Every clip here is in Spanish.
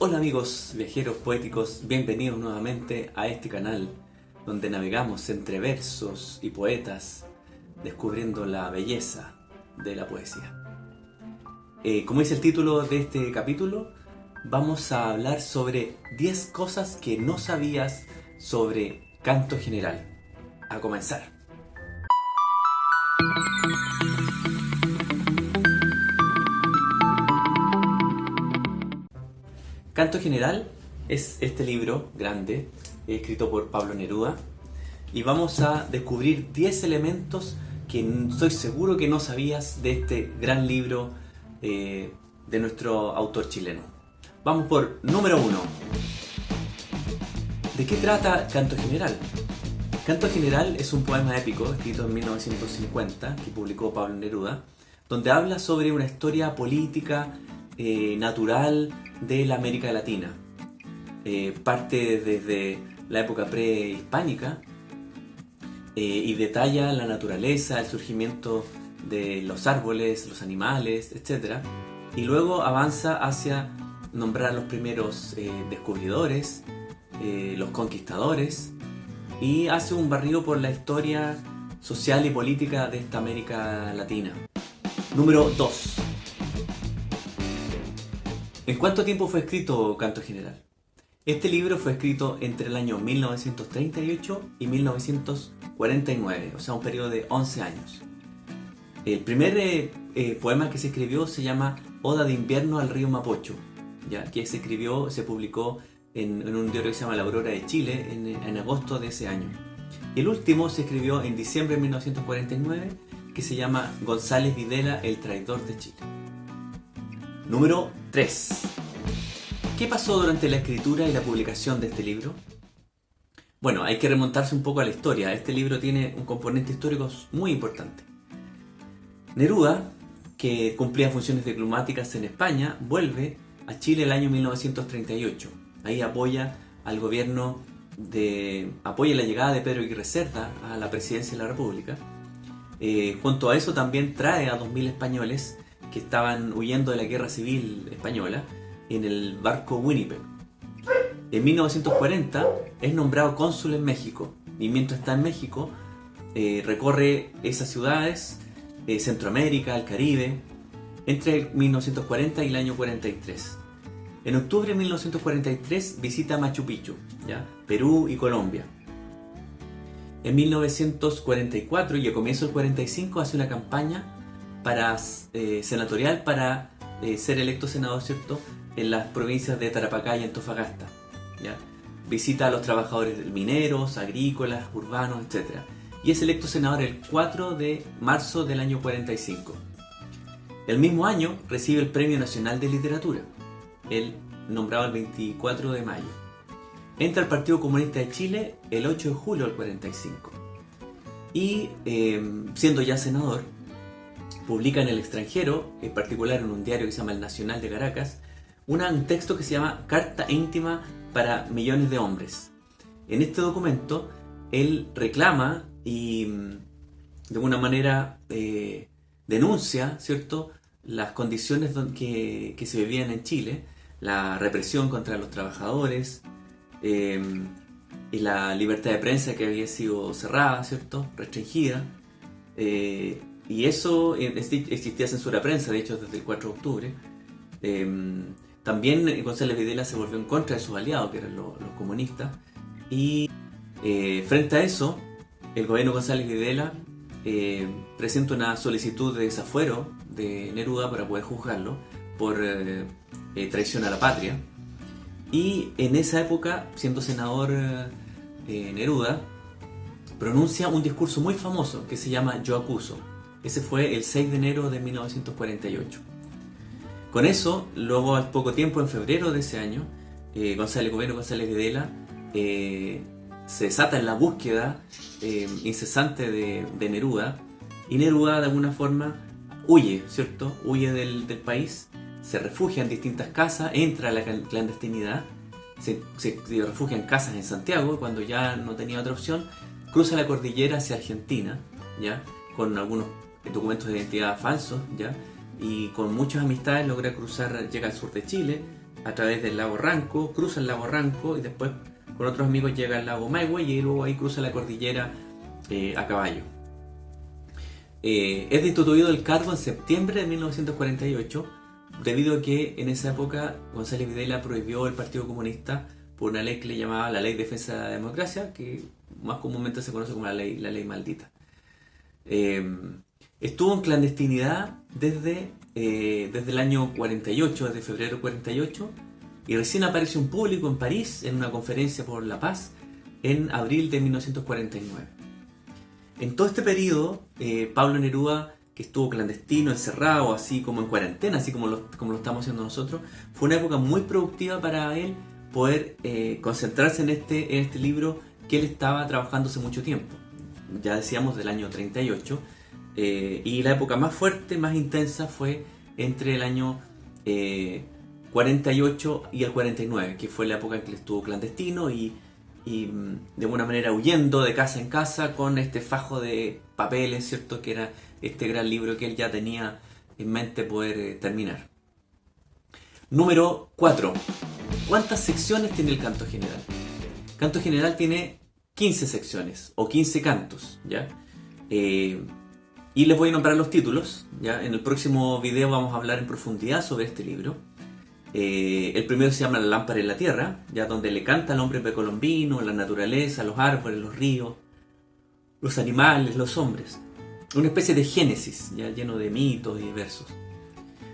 Hola amigos viajeros poéticos, bienvenidos nuevamente a este canal donde navegamos entre versos y poetas descubriendo la belleza de la poesía. Como dice el título de este capítulo, vamos a hablar sobre 10 cosas que no sabías sobre canto general. A comenzar. Canto General es este libro grande, escrito por Pablo Neruda, y vamos a descubrir 10 elementos que estoy seguro que no sabías de este gran libro de nuestro autor chileno. Vamos por número 1. ¿De qué trata Canto General? Canto General es un poema épico escrito en 1950 que publicó Pablo Neruda, donde habla sobre una historia política natural de la América Latina. Parte desde la época prehispánica y detalla la naturaleza, el surgimiento de los árboles, los animales, etc. Y luego avanza hacia nombrar los primeros descubridores, los conquistadores, y hace un barrido por la historia social y política de esta América Latina. Número 2. ¿En cuánto tiempo fue escrito Canto General? Este libro fue escrito entre el año 1938 y 1949, o sea, un periodo de 11 años. El primer poema que se escribió se llama Oda de invierno al río Mapocho, ¿ya? Que se publicó en un diario que se llama La Aurora de Chile en agosto de ese año. Y el último se escribió en diciembre de 1949, que se llama González Videla, el traidor de Chile. Número 3. ¿Qué pasó durante la escritura y la publicación de este libro? Bueno, hay que remontarse un poco a la historia. Este libro tiene un componente histórico muy importante. Neruda, que cumplía funciones diplomáticas en España, vuelve a Chile el año 1938. Ahí apoya al gobierno apoya la llegada de Pedro Aguirre Cerda a la presidencia de la República. Junto a eso también trae a 2.000 españoles que estaban huyendo de la guerra civil española en el barco Winnipeg. En 1940 es nombrado cónsul en México, y mientras está en México recorre esas ciudades, Centroamérica, el Caribe, entre 1940 y el año 43. En octubre de 1943 visita Machu Picchu, ¿ya? Perú y Colombia. En 1944 y a comienzo del 45 hace una campaña senatorial para ser electo senador, ¿cierto?, en las provincias de Tarapacá y Antofagasta, ¿ya? Visita a los trabajadores mineros, agrícolas, urbanos, etc. Y es electo senador el 4 de marzo del año 45. El mismo año recibe el Premio Nacional de Literatura, él nombrado el 24 de mayo. Entra al Partido Comunista de Chile el 8 de julio del 45. Y siendo ya senador, publica en el extranjero, en particular en un diario que se llama El Nacional de Caracas, un texto que se llama Carta íntima para millones de hombres. En este documento, él reclama y de alguna manera denuncia, ¿cierto?, las condiciones que se vivían en Chile, la represión contra los trabajadores y la libertad de prensa que había sido cerrada, ¿cierto?, restringida. Y eso, existía censura de prensa, de hecho, desde el 4 de octubre. También González Videla se volvió en contra de sus aliados, que eran los comunistas. Y frente a eso, el gobierno González Videla presenta una solicitud de desafuero de Neruda para poder juzgarlo por traición a la patria. Y en esa época, siendo senador Neruda, pronuncia un discurso muy famoso que se llama Yo acuso. Ese fue el 6 de enero de 1948. Con eso, luego al poco tiempo, en febrero de ese año, el gobierno González Videla se desata en la búsqueda incesante de Neruda, y Neruda de alguna forma huye, ¿cierto? Huye del país, se refugia en distintas casas, entra a la clandestinidad, se refugia en casas en Santiago cuando ya no tenía otra opción, cruza la cordillera hacia Argentina, ¿ya?, con algunos documentos de identidad falsos, ¿ya?, y con muchas amistades logra cruzar, llega al sur de Chile, a través del lago Ranco, cruza el lago Ranco y después con otros amigos llega al lago Maihue y luego ahí cruza la cordillera a caballo. Es destituido del cargo en septiembre de 1948 debido a que en esa época González Videla prohibió el Partido Comunista por una ley que le llamaba la Ley de Defensa de la Democracia, que más comúnmente se conoce como la ley maldita. Estuvo en clandestinidad desde el año 48, desde febrero 48, y recién apareció en público en París en una conferencia por la paz en abril de 1949. En todo este periodo, Pablo Neruda, que estuvo clandestino, encerrado, así como en cuarentena, así como lo estamos haciendo nosotros, fue una época muy productiva para él poder concentrarse en este libro que él estaba trabajando hace mucho tiempo. Ya decíamos del año 38, y la época más fuerte, más intensa fue entre el año 48 y el 49, que fue la época en que él estuvo clandestino y de alguna manera huyendo de casa en casa con este fajo de papeles, ¿cierto? Que era este gran libro que él ya tenía en mente poder terminar. Número 4. ¿Cuántas secciones tiene el canto general? El canto general tiene 15 secciones o 15 cantos, ¿ya? Y les voy a nombrar los títulos, ¿ya? En el próximo video vamos a hablar en profundidad sobre este libro. El primero se llama La lámpara en la tierra, ya donde le canta al hombre precolombino, la naturaleza, los árboles, los ríos, los animales, los hombres. Una especie de génesis, ya lleno de mitos y versos.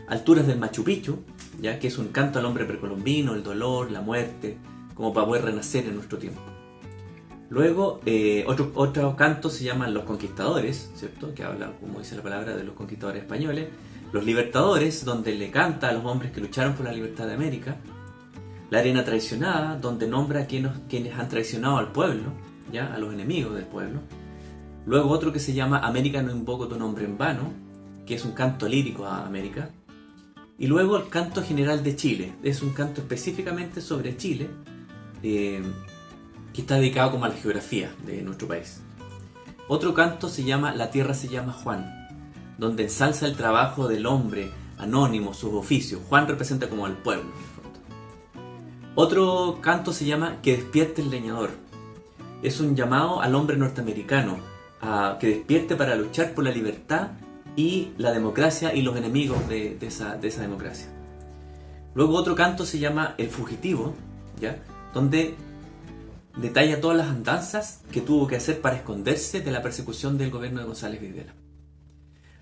Alturas del Machu Picchu, ya que es un canto al hombre precolombino, el dolor, la muerte, como para poder renacer en nuestro tiempo. Luego, otro canto se llaman Los Conquistadores, ¿cierto? Que habla, como dice la palabra, de los conquistadores españoles. Los Libertadores, donde le canta a los hombres que lucharon por la libertad de América. La Arena Traicionada, donde nombra a quienes han traicionado al pueblo, ¿ya? A los enemigos del pueblo. Luego otro que se llama América no invoco tu nombre en vano, que es un canto lírico a América. Y luego el Canto General de Chile, es un canto específicamente sobre Chile, que está dedicado como a la geografía de nuestro país. Otro canto se llama La tierra se llama Juan, donde ensalza el trabajo del hombre anónimo, sus oficios. Juan representa como al pueblo, en el fondo. Otro canto se llama Que despierte el leñador. Es un llamado al hombre norteamericano a que despierte para luchar por la libertad y la democracia y los enemigos de esa democracia. Luego otro canto se llama El fugitivo, ¿ya? Donde detalla todas las andanzas que tuvo que hacer para esconderse de la persecución del gobierno de González Videla.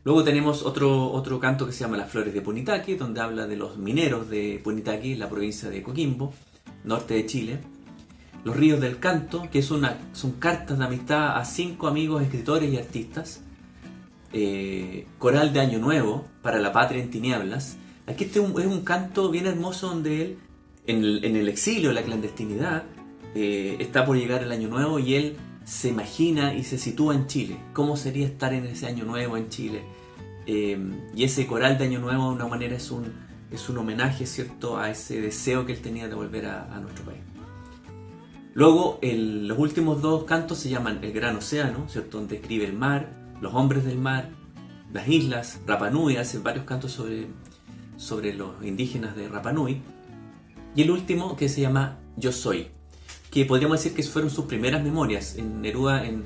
Luego tenemos otro canto que se llama Las flores de Punitaqui, donde habla de los mineros de Punitaqui, la provincia de Coquimbo, norte de Chile. Los ríos del canto, que son cartas de amistad a 5 amigos, escritores y artistas. Coral de Año Nuevo, para la patria en tinieblas. Aquí es un canto bien hermoso donde él, en el exilio, en la clandestinidad, está por llegar el Año Nuevo y él se imagina y se sitúa en Chile. ¿Cómo sería estar en ese Año Nuevo en Chile? Y ese coral de Año Nuevo de una manera es un homenaje, ¿cierto?, a ese deseo que él tenía de volver a nuestro país. Luego los últimos 2 cantos se llaman El Gran Océano, ¿cierto?, donde escribe el mar, los hombres del mar, las islas, Rapa Nui, hace varios cantos sobre los indígenas de Rapa Nui. Y el último que se llama Yo Soy, que podríamos decir que fueron sus primeras memorias. En Neruda, en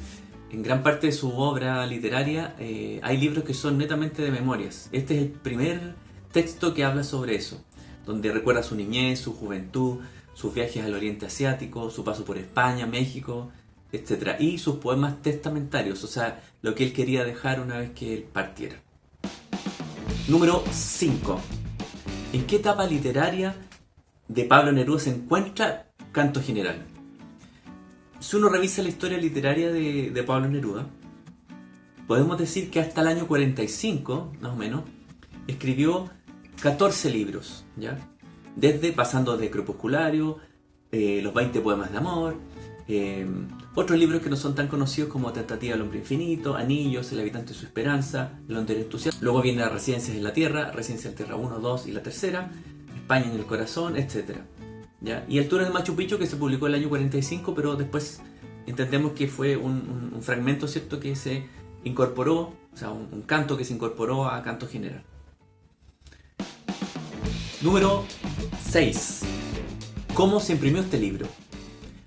gran parte de su obra literaria, hay libros que son netamente de memorias. Este es el primer texto que habla sobre eso, donde recuerda su niñez, su juventud, sus viajes al Oriente Asiático, su paso por España, México, etc. Y sus poemas testamentarios, o sea, lo que él quería dejar una vez que él partiera. Número 5. ¿En qué etapa literaria de Pablo Neruda se encuentra Canto General? Si uno revisa la historia literaria de Pablo Neruda, podemos decir que hasta el año 45, más o menos, escribió 14 libros, ¿ya? Pasando de Crepusculario, los 20 poemas de amor, otros libros que no son tan conocidos como Tentativa del hombre infinito, Anillos, El habitante y su esperanza, El hombre entusiasmo. Luego viene Residencias en la Tierra, Residencia en la Tierra 1, 2 y la tercera, España en el corazón, etc. ¿Ya? Y Alturas del Machu Picchu, que se publicó el año 45, pero después entendemos que fue un fragmento, ¿cierto?, que se incorporó, o sea, un canto que se incorporó a Canto General. Número 6. ¿Cómo se imprimió este libro?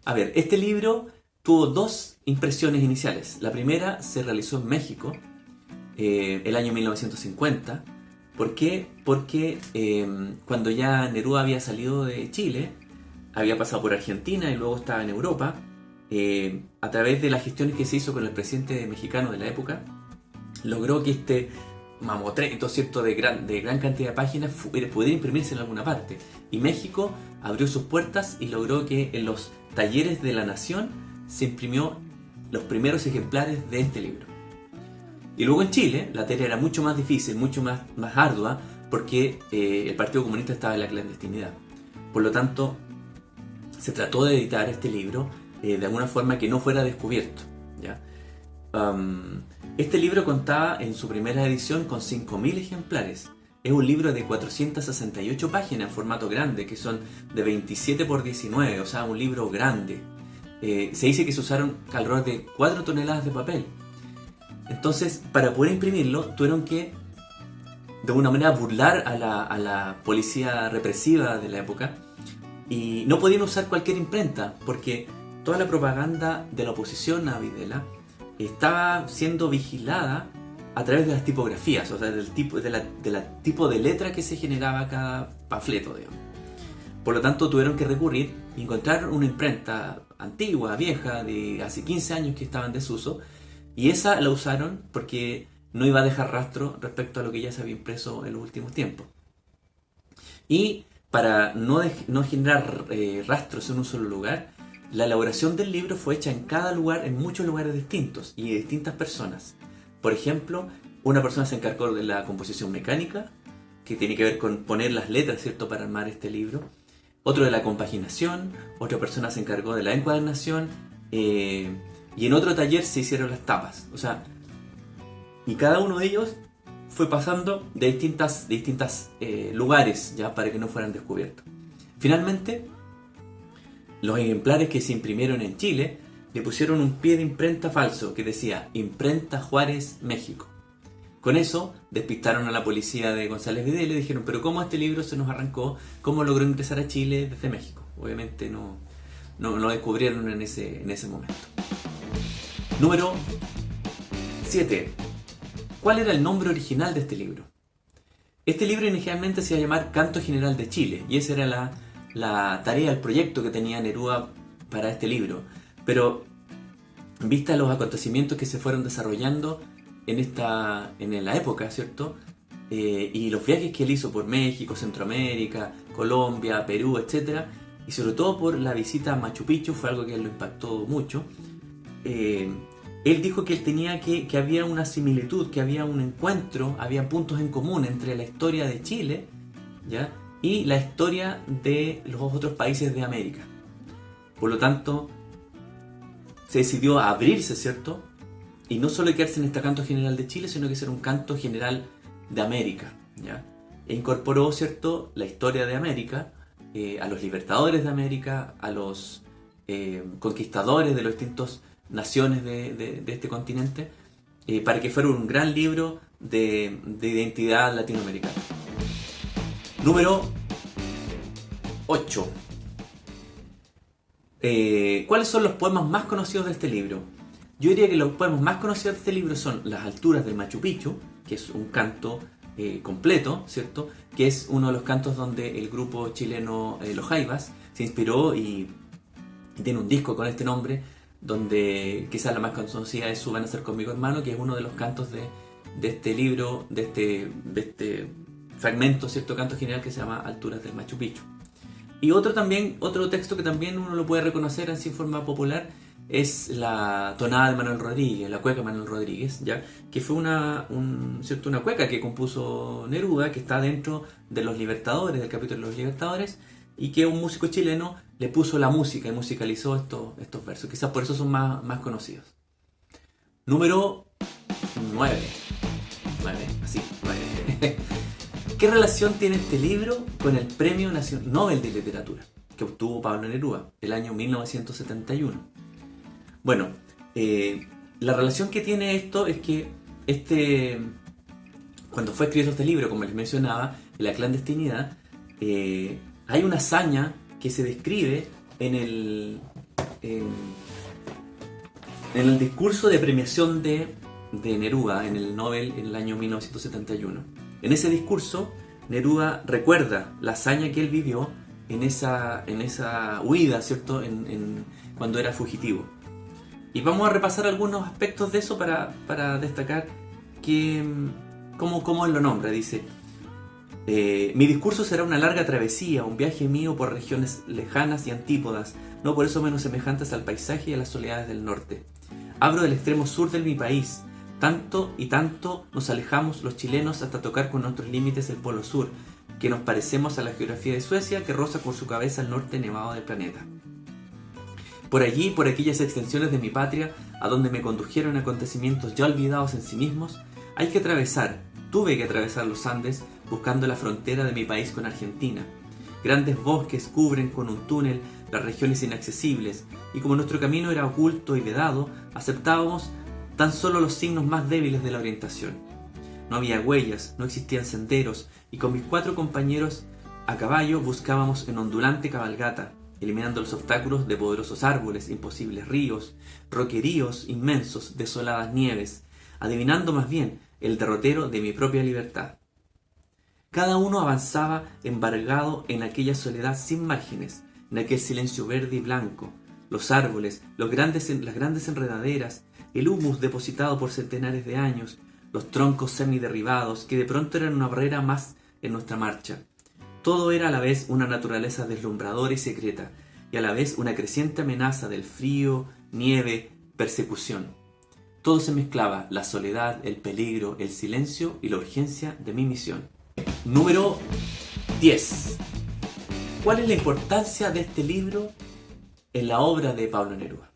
A ver, este libro tuvo dos impresiones iniciales. La primera se realizó en México, el año 1950. ¿Por qué? Porque cuando ya Neruda había salido de Chile, había pasado por Argentina y luego estaba en Europa, a través de las gestiones que se hizo con el presidente mexicano de la época, logró que este mamotreto, ¿cierto?, de gran cantidad de páginas pudiera imprimirse en alguna parte. Y México abrió sus puertas y logró que en los talleres de la Nación se imprimió los primeros ejemplares de este libro. Y luego en Chile la tarea era mucho más difícil, mucho más ardua, porque el Partido Comunista estaba en la clandestinidad. Por lo tanto, se trató de editar este libro de alguna forma que no fuera descubierto, ¿ya? Este libro contaba en su primera edición con 5.000 ejemplares. Es un libro de 468 páginas en formato grande, que son de 27 por 19, o sea, un libro grande. Se dice que se usaron alrededor de 4 toneladas de papel. Entonces, para poder imprimirlo, tuvieron que, de alguna manera, burlar a la policía represiva de la época, y no podían usar cualquier imprenta, porque toda la propaganda de la oposición a Videla estaba siendo vigilada a través de las tipografías, o sea, del tipo de letra que se generaba cada panfleto, digamos. Por lo tanto, tuvieron que recurrir y encontrar una imprenta antigua, vieja, de hace 15 años que estaba en desuso, y esa la usaron porque no iba a dejar rastro respecto a lo que ya se había impreso en los últimos tiempos. Y para no generar rastros en un solo lugar, la elaboración del libro fue hecha en cada lugar, en muchos lugares distintos y de distintas personas. Por ejemplo, una persona se encargó de la composición mecánica, que tiene que ver con poner las letras, ¿cierto?, para armar este libro. Otro de la compaginación, otra persona se encargó de la encuadernación, y en otro taller se hicieron las tapas. O sea, y cada uno de ellos fue pasando de distintas lugares, ya, para que no fueran descubiertos. Finalmente, los ejemplares que se imprimieron en Chile le pusieron un pie de imprenta falso que decía Imprenta Juárez, México. Con eso despistaron a la policía de González Videla y le dijeron, pero ¿cómo este libro se nos arrancó? ¿Cómo logró ingresar a Chile desde México? Obviamente no lo descubrieron en ese momento. Número 7. ¿Cuál era el nombre original de este libro? Este libro inicialmente se iba a llamar Canto General de Chile, y esa era la tarea, el proyecto que tenía Neruda para este libro. Pero, en vista de los acontecimientos que se fueron desarrollando en la época, ¿cierto? Y los viajes que él hizo por México, Centroamérica, Colombia, Perú, etc., y sobre todo por la visita a Machu Picchu, fue algo que a él lo impactó mucho. Él dijo que él tenía que había una similitud, que había un encuentro, había puntos en común entre la historia de Chile, ¿ya?, y la historia de los otros países de América. Por lo tanto, se decidió a abrirse, ¿cierto?, y no solo quedarse en este canto general de Chile, sino que ser un canto general de América, ¿ya? E incorporó, ¿cierto?, la historia de América, a los libertadores de América, a los conquistadores de las distintas naciones de este continente, para que fuera un gran libro de identidad latinoamericana. Número 8. ¿Cuáles son los poemas más conocidos de este libro? Yo diría que los poemas más conocidos de este libro son Las alturas del Machu Picchu, que es un canto completo, ¿cierto?, que es uno de los cantos donde el grupo chileno Los Jaivas se inspiró y tiene un disco con este nombre, donde quizás la más conocida es Suban a ser conmigo hermano, que es uno de los cantos de este libro, de este fragmento, ¿cierto?, canto general que se llama Alturas del Machu Picchu. Y otro texto que también uno lo puede reconocer así en forma popular es la tonada de Manuel Rodríguez, la cueca de Manuel Rodríguez, ¿ya?, que fue una cueca que compuso Neruda, que está dentro de Los Libertadores, del capítulo de Los Libertadores, y que un músico chileno le puso la música y musicalizó estos versos. Quizás por eso son más conocidos. Número 9. Así, 9. ¿Qué relación tiene este libro con el Premio Nobel de Literatura que obtuvo Pablo Neruda el año 1971? Bueno, la relación que tiene esto es que cuando fue escrito este libro, como les mencionaba, en la clandestinidad, Hay una hazaña que se describe en el discurso de premiación de Neruda en el Nobel en el año 1971. En ese discurso, Neruda recuerda la hazaña que él vivió en esa huida, ¿cierto? Cuando era fugitivo. Y vamos a repasar algunos aspectos de eso para destacar cómo él lo nombra. Dice: mi discurso será una larga travesía, un viaje mío por regiones lejanas y antípodas, no por eso menos semejantes al paisaje y a las soledades del norte. Abro del extremo sur de mi país. Tanto y tanto nos alejamos los chilenos hasta tocar con nuestros límites el polo sur, que nos parecemos a la geografía de Suecia, que roza con su cabeza el norte nevado del planeta. Por allí, por aquellas extensiones de mi patria, a donde me condujeron acontecimientos ya olvidados en sí mismos, tuve que atravesar los Andes buscando la frontera de mi país con Argentina. Grandes bosques cubren con un túnel las regiones inaccesibles, y como nuestro camino era oculto y vedado, aceptábamos tan solo los signos más débiles de la orientación. No había huellas, no existían senderos, y con mis 4 compañeros a caballo buscábamos en ondulante cabalgata, eliminando los obstáculos de poderosos árboles, imposibles ríos, roqueríos inmensos, desoladas nieves, adivinando más bien el derrotero de mi propia libertad. Cada uno avanzaba embargado en aquella soledad sin márgenes, en aquel silencio verde y blanco, los árboles, las grandes enredaderas, el humus depositado por centenares de años, los troncos semiderribados que de pronto eran una barrera más en nuestra marcha. Todo era a la vez una naturaleza deslumbradora y secreta, y a la vez una creciente amenaza del frío, nieve, persecución. Todo se mezclaba: la soledad, el peligro, el silencio y la urgencia de mi misión. Número 10. ¿Cuál es la importancia de este libro en la obra de Pablo Neruda?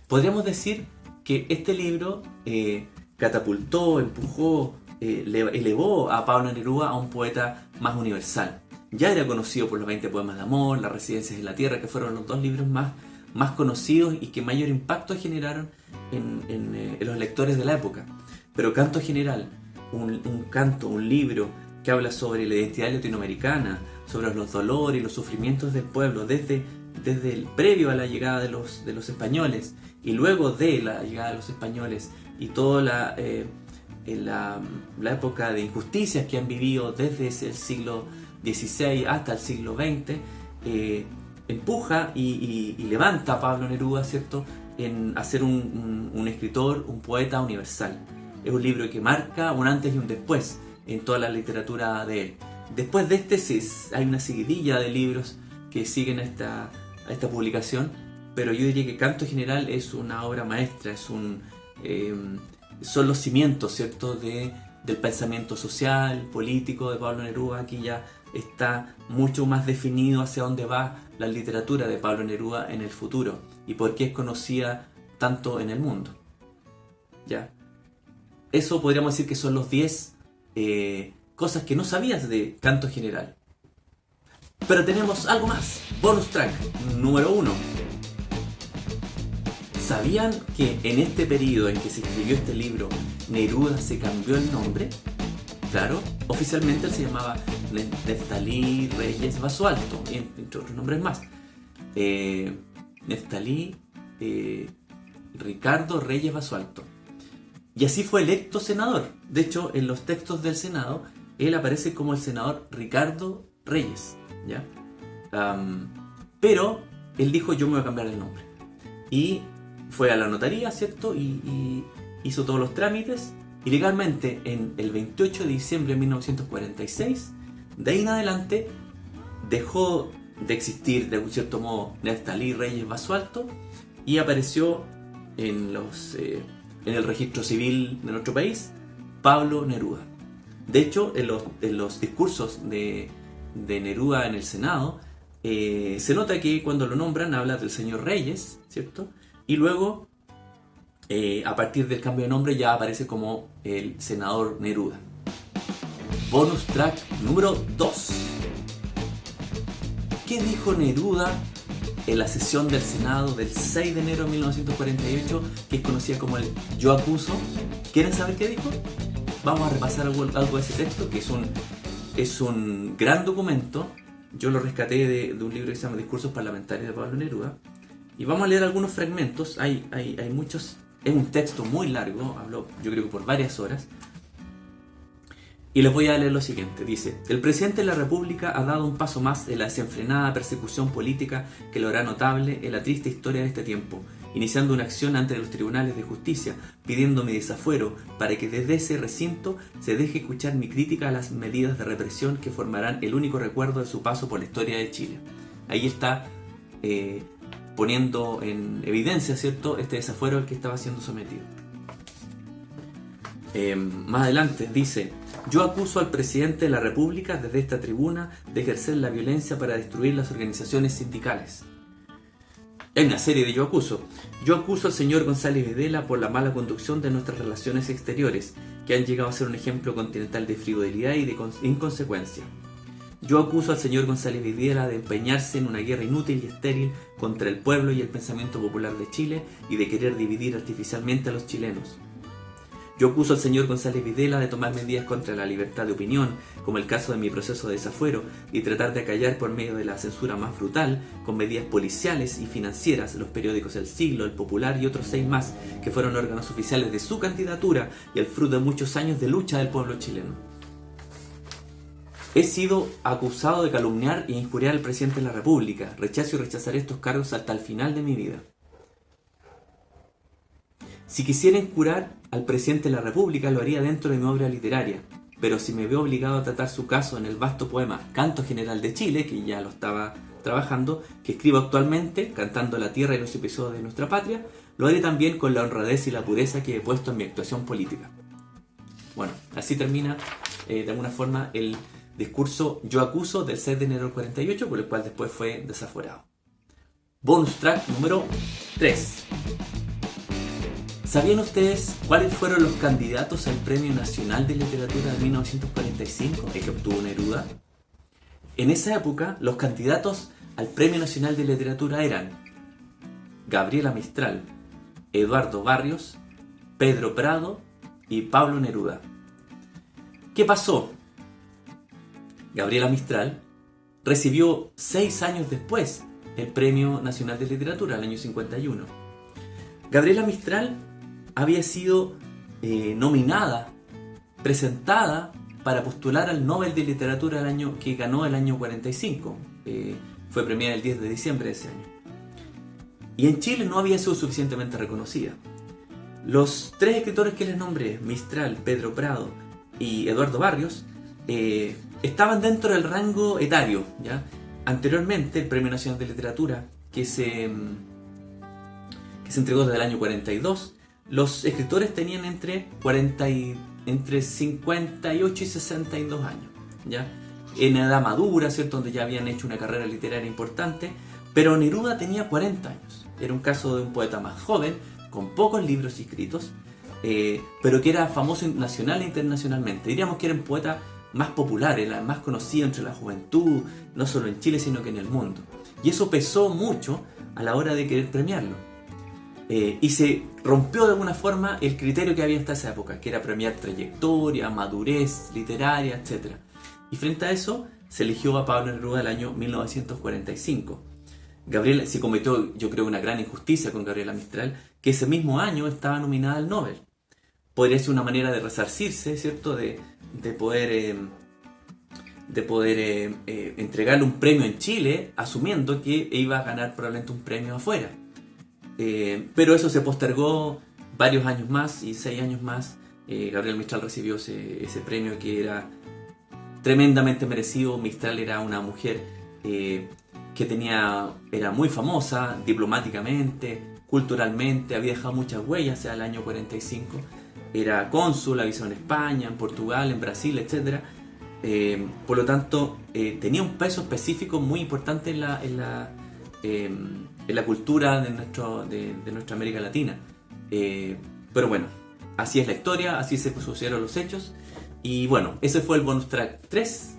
Podríamos decir que este libro catapultó, empujó, elevó a Pablo Neruda a un poeta más universal. Ya era conocido por los 20 poemas de amor, Las residencias en la tierra, que fueron los 2 libros más conocidos y que mayor impacto generaron en los lectores de la época. Pero Canto General, un libro que habla sobre la identidad latinoamericana, sobre los dolores y los sufrimientos del pueblo desde el previo a la llegada de los españoles y luego de la llegada de los españoles, y toda la época de injusticias que han vivido desde el siglo XVI hasta el siglo XX, empuja y levanta a Pablo Neruda, ¿cierto?, a ser un escritor, un poeta universal. Es un libro que marca un antes y un después en toda la literatura de él. Después de hay una seguidilla de libros que siguen a esta publicación, pero yo diría que Canto General es una obra maestra, son los cimientos, ¿cierto?, del pensamiento social, político de Pablo Neruda. Aquí ya está mucho más definido hacia dónde va la literatura de Pablo Neruda en el futuro y por qué es conocida tanto en el mundo. ¿Ya? Eso podríamos decir que son los 10 cosas que no sabías de Canto General. Pero tenemos algo más. Bonus track número 1. ¿Sabían que en este periodo en que se escribió este libro, Neruda se cambió el nombre? Claro, oficialmente él se llamaba Neftalí Reyes Basualto, entre otros nombres más. Neftalí Ricardo Reyes Basualto. Y así fue electo senador. De hecho, en los textos del Senado, él aparece como el senador Ricardo Reyes, ¿ya? Pero él dijo: yo me voy a cambiar el nombre. Y fue a la notaría, ¿cierto? Y hizo todos los trámites. Y legalmente, en el 28 de diciembre de 1946, de ahí en adelante, dejó de existir, de un cierto modo, Neftalí Reyes Basualto, y apareció en el registro civil de nuestro país, Pablo Neruda. De hecho, en los discursos de Neruda en el Senado, se nota que cuando lo nombran habla del señor Reyes, ¿cierto? Y luego, a partir del cambio de nombre, ya aparece como el senador Neruda. Bonus track número 2. ¿Qué dijo Neruda en la sesión del Senado del 6 de enero de 1948, que es conocida como el Yo Acuso? ¿Quieren saber qué dijo? Vamos a repasar algo de ese texto, que es un gran documento Yo lo rescaté de un libro que se llama Discursos Parlamentarios de Pablo Neruda. Y vamos a leer algunos fragmentos. Hay muchos. Es un texto muy largo, habló yo creo que por varias horas. Y les voy a leer lo siguiente. Dice: el presidente de la República ha dado un paso más en la desenfrenada persecución política que lo hará notable en la triste historia de este tiempo, iniciando una acción ante los tribunales de justicia, pidiendo mi desafuero para que desde ese recinto se deje escuchar mi crítica a las medidas de represión que formarán el único recuerdo de su paso por la historia de Chile. Ahí está poniendo en evidencia, ¿cierto?, este desafuero al que estaba siendo sometido. Más adelante dice: yo acuso al presidente de la República desde esta tribuna de ejercer la violencia para destruir las organizaciones sindicales. Hay una serie de yo acuso. Yo acuso al señor González Videla por la mala conducción de nuestras relaciones exteriores, que han llegado a ser un ejemplo continental de frivolidad y de inconsecuencia. Yo acuso al señor González Videla de empeñarse en una guerra inútil y estéril contra el pueblo y el pensamiento popular de Chile y de querer dividir artificialmente a los chilenos. Yo acuso al señor González Videla de tomar medidas contra la libertad de opinión, como el caso de mi proceso de desafuero, y tratar de acallar por medio de la censura más brutal, con medidas policiales y financieras, los periódicos El Siglo, El Popular y otros 6 más, que fueron órganos oficiales de su candidatura y el fruto de muchos años de lucha del pueblo chileno. He sido acusado de calumniar e injuriar al presidente de la República. Rechazo y rechazaré estos cargos hasta el final de mi vida. Si quisiera injurar al presidente de la República, lo haría dentro de mi obra literaria, pero si me veo obligado a tratar su caso en el vasto poema Canto General de Chile, que ya lo estaba trabajando, que escribo actualmente, cantando la tierra y los episodios de nuestra patria, lo haré también con la honradez y la pureza que he puesto en mi actuación política. Bueno, así termina de alguna forma el discurso Yo acuso del 6 de enero del 48, por el cual después fue desaforado. Bonus track número 3. ¿Sabían ustedes cuáles fueron los candidatos al Premio Nacional de Literatura de 1945, el que obtuvo Neruda? En esa época, los candidatos al Premio Nacional de Literatura eran Gabriela Mistral, Eduardo Barrios, Pedro Prado y Pablo Neruda. ¿Qué pasó? Gabriela Mistral recibió 6 años después el Premio Nacional de Literatura, el año 51. Gabriela Mistral había sido nominada, presentada para postular al Nobel de Literatura del año que ganó el año 45. Fue premiada el 10 de diciembre de ese año. Y en Chile no había sido suficientemente reconocida. Los 3 escritores que les nombré, Mistral, Pedro Prado y Eduardo Barrios, estaban dentro del rango etario, ¿ya? Anteriormente, el Premio Nacional de Literatura, que se entregó desde el año 42, los escritores tenían entre 58 y 62 años, ¿ya? En edad madura, ¿cierto?, donde ya habían hecho una carrera literaria importante, pero Neruda tenía 40 años. Era un caso de un poeta más joven, con pocos libros escritos, pero que era famoso nacional e internacionalmente. Diríamos que era un poeta más popular, era más conocido entre la juventud, no solo en Chile, sino que en el mundo. Y eso pesó mucho a la hora de querer premiarlo. Y se rompió de alguna forma el criterio que había hasta esa época, que era premiar trayectoria, madurez literaria, etc. Y frente a eso, se eligió a Pablo Neruda el año 1945. Gabriela se cometió, yo creo, una gran injusticia con Gabriela Mistral, que ese mismo año estaba nominada al Nobel. Podría ser una manera de resarcirse, ¿cierto?, de poder entregarle un premio en Chile, asumiendo que iba a ganar probablemente un premio afuera. Pero eso se postergó varios años más, y 6 años más Gabriela Mistral recibió ese premio, que era tremendamente merecido. Mistral era una mujer que era muy famosa diplomáticamente, culturalmente, había dejado muchas huellas hacia el año 45. Era cónsul, avisó en España, en Portugal, en Brasil, etc. Por lo tanto, tenía un peso específico muy importante en la cultura de nuestra América Latina. Pero bueno, así es la historia, así se sucedieron los hechos. Y bueno, ese fue el bonus track 3.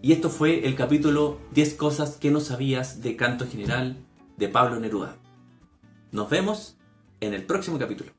Y esto fue el capítulo 10 cosas que no sabías de Canto General de Pablo Neruda. Nos vemos en el próximo capítulo.